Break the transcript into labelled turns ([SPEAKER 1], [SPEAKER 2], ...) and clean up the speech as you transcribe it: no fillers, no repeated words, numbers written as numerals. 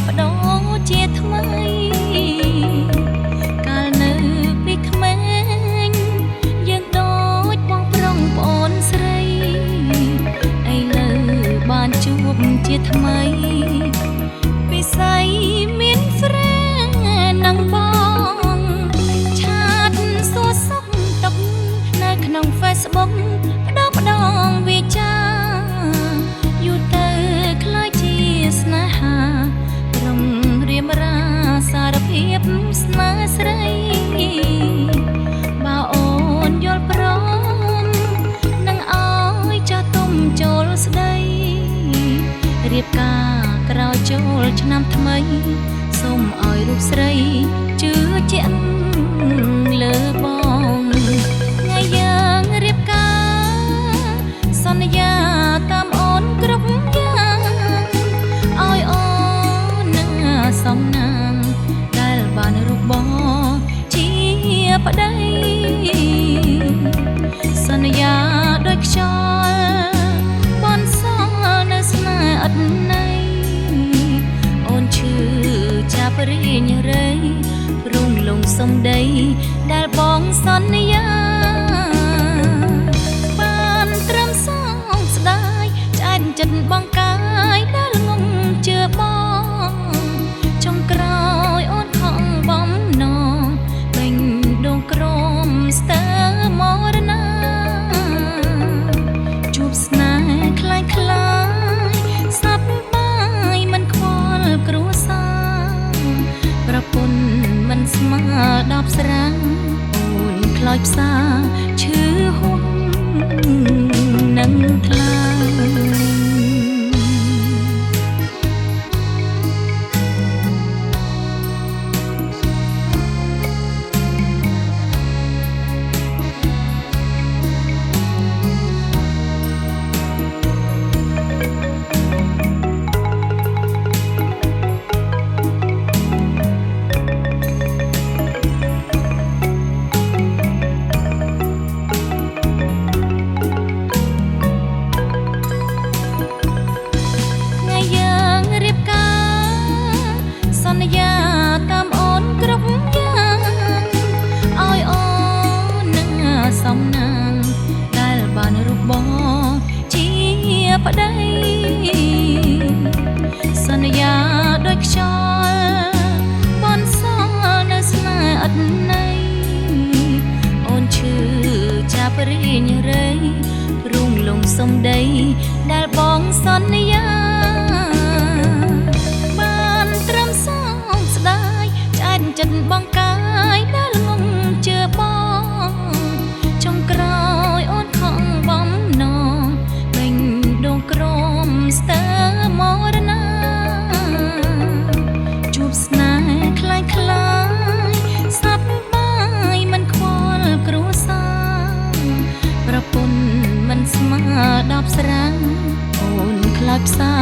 [SPEAKER 1] បដូរជាថ្មីកាលនៅពីក្មេងយើងដូចបងប្រុងប្អូនស្រីឥឡូវបានជួបជាថ្មីពិស័យមានហ្វ្រេនឹងបងឆាតសួរសុខទុក្ខនៅក្នុង Facebook ផ្ដងវាចាយូរទៅខ្លាចជាស្នេហារំរៀមរាសារភាពស្នេហ៍ស្រីបើអូនយល់ព្រមនឹងឲ្យចាស់ទុំចូលស្ដីរៀបការក្រោយចូលឆ្នាំថ្មីសូមឲ្យរូបស្រីជឿជាក់លើបងថ្ងៃយើងរៀបការសន្យាតាមអូនគ្រប់យ៉ាងឲ្យអូននឹងសំណាងដែលបានរូបបងជាប្តីសន្យាដូចខ្យល់បនសល់នៅស្នេហ៍អត់ន័យអូនឈឺចាប់រៀងរៃរុងលងសំដីដែលបងសន្យាបានត្រឹមសងស្ដាយឆ្អែតចិត្តបងកាយដែលងងជឿបងចុងក្រោយអូនខំបំណងពេញដងក្រមស្ទើមរណាជួបស្នេហ៍คล้ายคล้ายសັບបាយមិនខ្វល់គ្រួសារប្រពន្ធមិនស្មើ10ស្រាំងអូនខ្លោចផ្សាឈឺហុំនឹងថ្លាសំណាងដែលបានរូបបងជាប្តីសន្យាដូចខ្យល់បនសល់នៅស្នេហ៍អត់ន័យអូនឈឺចាប់រៀងរៃរុងលងសំដីដែលបងសន្យាបានត្រឹមសងស្ដាយឆ្អែតចិត្តបងកាយដែលងងជឿបងចុងក្រោយអូនខំបំណងពេញដងក្រមស្ទើមរណាជួបស្នេហ៍คล้ายคล้ายសັບបាយមិនខ្វល់គ្រួសារប្រពន្ធមិនស្មើ10ស្រាំងអូនខ្លោចផ្សា